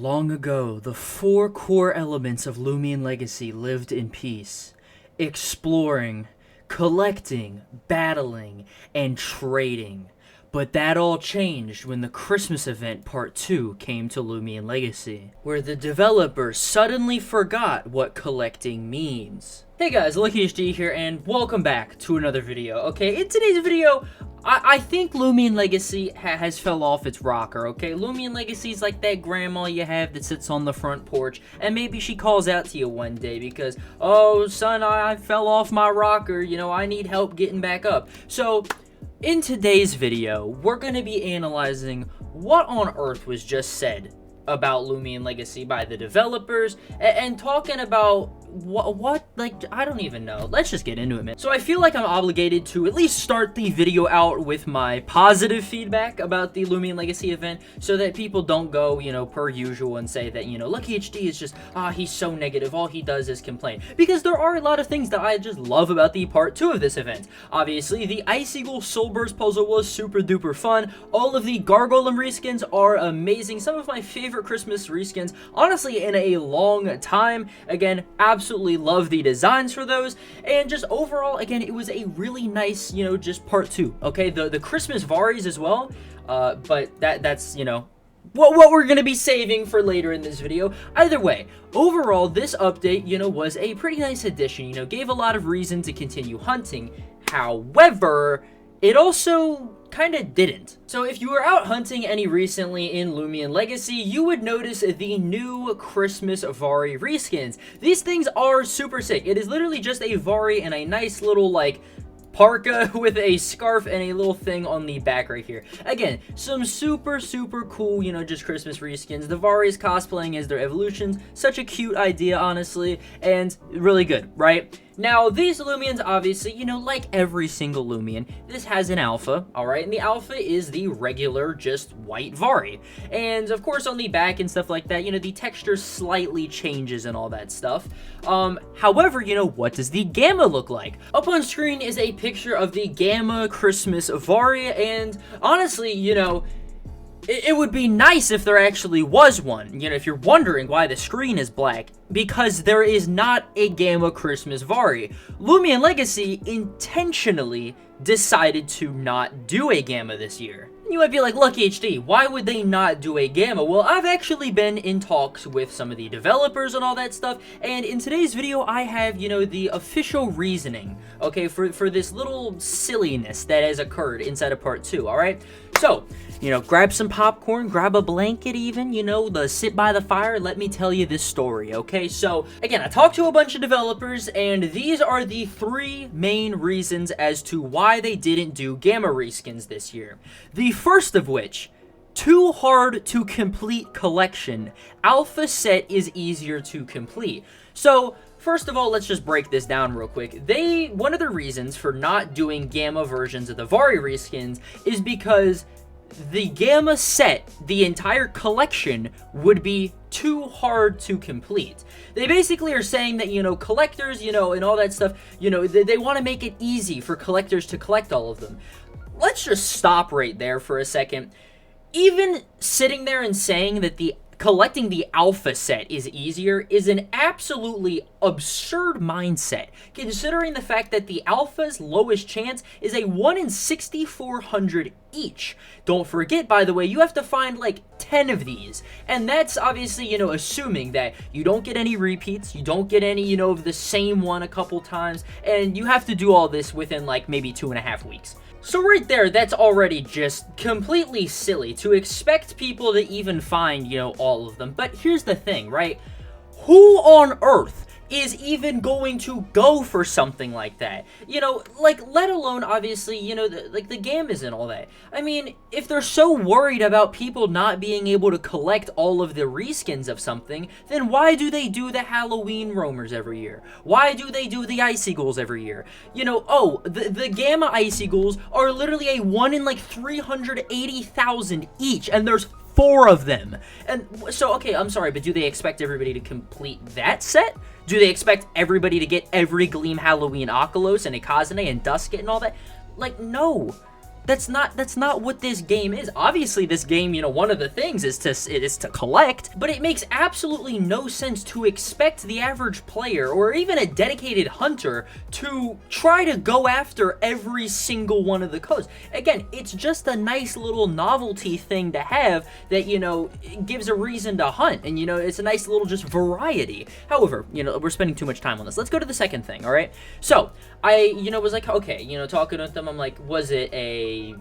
Long ago, the four core elements of Loomian Legacy lived in peace, exploring, collecting, battling, and trading. But that all changed when the Christmas event Part 2 came to Loomian Legacy, where the developers suddenly forgot what collecting means. Hey guys, LuckyHD here, and welcome back to another video. Okay, in today's video, I think Loomian Legacy has fell off its rocker, okay? Loomian Legacy is like that grandma you have that sits on the front porch, and maybe she calls out to you one day because, oh, son, I fell off my rocker, you know, I need help getting back up. So, in today's video, we're going to be analyzing what on earth was just said about Loomian Legacy by the developers, and talking about what, like, I don't even know. Let's just get into it, man. So I feel like I'm obligated to at least start the video out with my positive feedback about the Loomian Legacy event, so that people don't go, you know, per usual and say that, you know, LuckyHD is just, he's so negative, all he does is complain. Because there are a lot of things that I just love about the part 2 of this event. Obviously, the Ice Eagle Soulburst puzzle was super duper fun. All of the Gargoyle reskins are amazing. Some of my favorite Christmas reskins, honestly, in a long time. Again, absolutely love the designs for those, and just overall, again, it was a really nice, you know, just part 2, okay? The Christmas Varies as well, but that's, you know, what we're gonna be saving for later in this video. Either way, overall, this update, you know, was a pretty nice addition, you know, gave a lot of reason to continue hunting. However, it also kind of didn't. So if you were out hunting any recently in Loomian Legacy, you would notice the new Christmas Vari reskins. These things are super sick. It is literally just a Vari and a nice little, like, parka with a scarf and a little thing on the back right here. Again, some super cool, you know, just Christmas reskins. The Varis cosplaying as their evolutions, such a cute idea, honestly, and really good, right? Now, these Loomians, obviously, you know, like every single Loomian, this has an alpha, alright? And the alpha is the regular, just white Vari. And, of course, on the back and stuff like that, you know, the texture slightly changes and all that stuff. However, you know, what does the Gamma look like? Up on screen is a picture of the Gamma Christmas Vari, and honestly, you know, it would be nice if there actually was one. You know, if you're wondering why the screen is black, because there is not a Gamma Christmas Vari. Loomian Legacy intentionally decided to not do a Gamma this year. You might be like, LuckyHD, why would they not do a Gamma? Well, I've actually been in talks with some of the developers and all that stuff, and in today's video, I have, you know, the official reasoning, okay, for this little silliness that has occurred inside of part 2, alright? So, you know, grab some popcorn, grab a blanket even, you know, sit by the fire, let me tell you this story, okay? So, again, I talked to a bunch of developers, and these are the 3 main reasons as to why they didn't do Gamma reskins this year. The first of which, too hard to complete collection. Alpha set is easier to complete. So, first of all, let's just break this down real quick. One of the reasons for not doing Gamma versions of the Vari reskins is because the Gamma set, the entire collection, would be too hard to complete. They basically are saying that, you know, collectors, you know, and all that stuff, you know, they want to make it easy for collectors to collect all of them. Let's just stop right there for a second. Even sitting there and saying that collecting the alpha set is easier is an absolutely absurd mindset, considering the fact that the alpha's lowest chance is a 1 in 6,400 each. Don't forget, by the way, you have to find like 10 of these, and that's obviously, you know, assuming that you don't get any repeats, you don't get any, you know, of the same one a couple times, and you have to do all this within like maybe 2.5 weeks. So right there, that's already just completely silly to expect people to even find, you know, all of them. But here's the thing, right? Who on earth is even going to go for something like that? You know, like, let alone, obviously, you know, like, the Gammas and all that. I mean, if they're so worried about people not being able to collect all of the reskins of something, then why do they do the Halloween roamers every year? Why do they do the Ice Eagles every year? You know, oh, the Gamma Ice Eagles are literally a 1 in, like, 380,000 each, and there's 4 of them. And so, okay, I'm sorry, but do they expect everybody to complete that set? Do they expect everybody to get every Gleam Halloween Oculos and a Kazane and Dusket and all that? Like, no. That's not what this game is. Obviously, this game, one of the things is to collect, but it makes absolutely no sense to expect the average player or even a dedicated hunter to try to go after every single one of the codes. Again, it's just a nice little novelty thing to have that, it gives a reason to hunt, and, it's a nice little just variety. However, we're spending too much time on this. Let's go to the second thing, all right? So, I, was like, okay, talking with them, I'm like, was it a,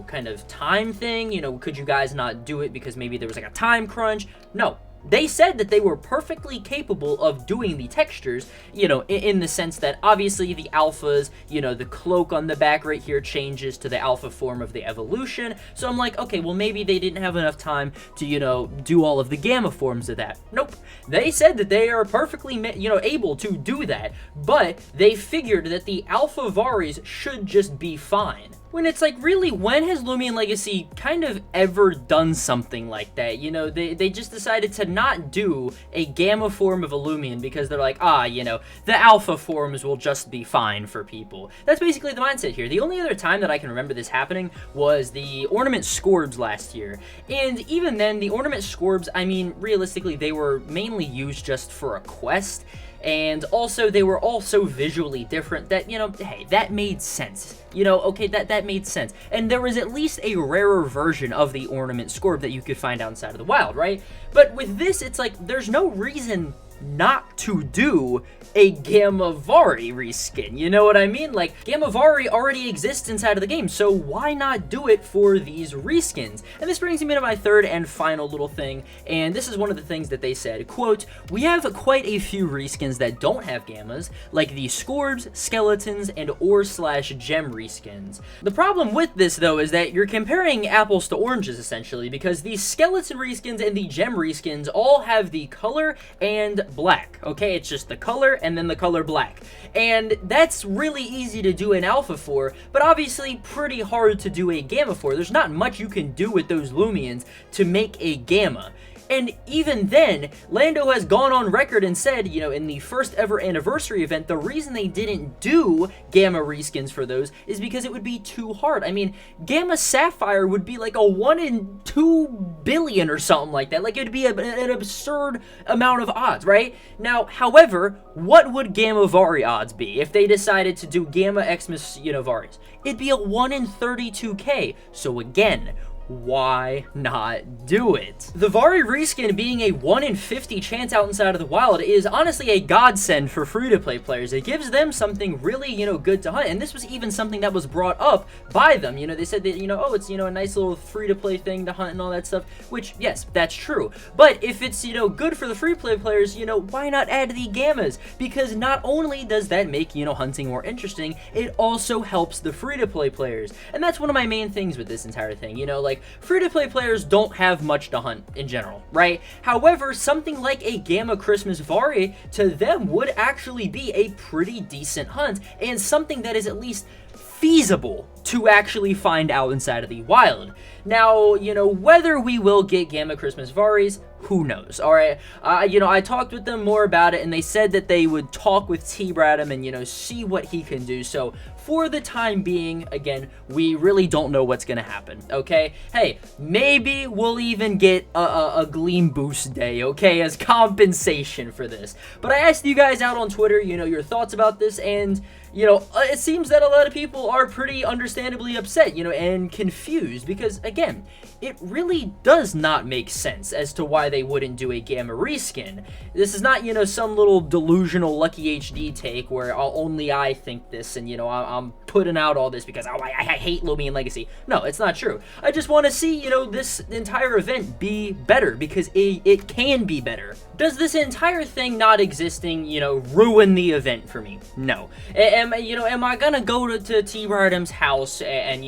kind of time thing? Could you guys not do it because maybe there was like a time crunch? No. They said that they were perfectly capable of doing the textures, in the sense that obviously the alphas, the cloak on the back right here changes to the alpha form of the evolution. So I'm like, okay, well maybe they didn't have enough time to, do all of the gamma forms of that. Nope. They said that they are perfectly, able to do that, but they figured that the alpha varies should just be fine. When it's like, really, when has Loomian Legacy kind of ever done something like that? They just decided to not do a gamma form of a Loomian because they're like, the alpha forms will just be fine for people. That's basically the mindset here. The only other time that I can remember this happening was the Ornament Scorbs last year. And even then, the Ornament Scorbs, I mean, realistically, they were mainly used just for a quest. And also, they were all so visually different that, hey, that made sense. Okay, that made sense. And there was at least a rarer version of the Ornament Scorb that you could find outside of the wild, right? But with this, it's like, there's no reason not to do a Gammavari reskin, you know what I mean? Like, Gammavari already exists inside of the game, so why not do it for these reskins? And this brings me to my third and final little thing, and this is one of the things that they said, quote, "We have quite a few reskins that don't have gammas, like the Scorbs, Skeletons, and Ore/Gem reskins. The problem with this, though, is that you're comparing apples to oranges, essentially, because the Skeleton reskins and the Gem reskins all have the color and black, okay? It's just the color and then the color black. And that's really easy to do an alpha for, but obviously pretty hard to do a gamma for. There's not much you can do with those Loomians to make a gamma. And even then, Lando has gone on record and said, in the first ever anniversary event, the reason they didn't do Gamma reskins for those is because it would be too hard. I mean, Gamma Sapphire would be like a 1 in 2 billion or something like that. Like, it would be an absurd amount of odds, right? Now, however, what would Gamma Vari odds be if they decided to do Gamma Xmas, Varis? It'd be a 1 in 32k. So again, why not do it? The Vari reskin being a 1 in 50 chance out inside of the wild is honestly a godsend for free-to-play players. It gives them something really, good to hunt, and this was even something that was brought up by them. They said that, oh, it's, a nice little free-to-play thing to hunt and all that stuff, which, yes, that's true. But if it's, good for the free-to-play players, why not add the gammas? Because not only does that make, hunting more interesting, it also helps the free-to-play players. And that's one of my main things with this entire thing, like, free-to-play players don't have much to hunt in general, right? However, something like a Gamma Christmas Vari to them would actually be a pretty decent hunt, and something that is at least feasible to actually find out inside of the wild. Now, whether we will get Gamma Christmas Varis, who knows, alright? I talked with them more about it, and they said that they would talk with T-Bradham and, see what he can do. So, for the time being, again, we really don't know what's gonna happen, okay? Hey, maybe we'll even get a Gleam Boost Day, okay, as compensation for this. But I asked you guys out on Twitter, your thoughts about this, and it seems that a lot of people are pretty understandably upset, and confused, because, again, it really does not make sense as to why they wouldn't do a Gamma reskin. This is not, some little delusional LuckyHD take where only I think this, and, I'm putting out all this because, I hate Loomian Legacy. No, it's not true. I just want to see, this entire event be better, because it can be better. Does this entire thing not existing, ruin the event for me? No. Am I gonna go to T-Bradham's house and,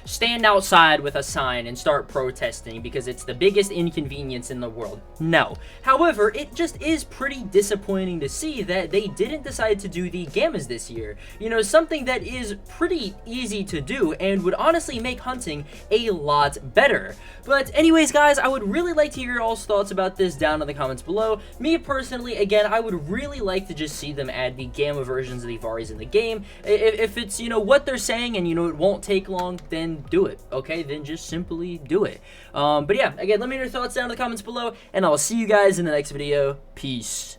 stand outside with a sign and start protesting because it's the biggest inconvenience in the world? No. However, it just is pretty disappointing to see that they didn't decide to do the gammas this year. Something that is pretty easy to do and would honestly make hunting a lot better. But anyways, guys, I would really like to hear your all's thoughts about this down in the comments below. Me personally, again, I would really like to just see them add the gamma versions of the Varis in the game. If it's, what they're saying and, it won't take long, then do it, okay? Then just simply do it. But yeah, again, let me know your thoughts down in the comments below, and I will see you guys in the next video. Peace.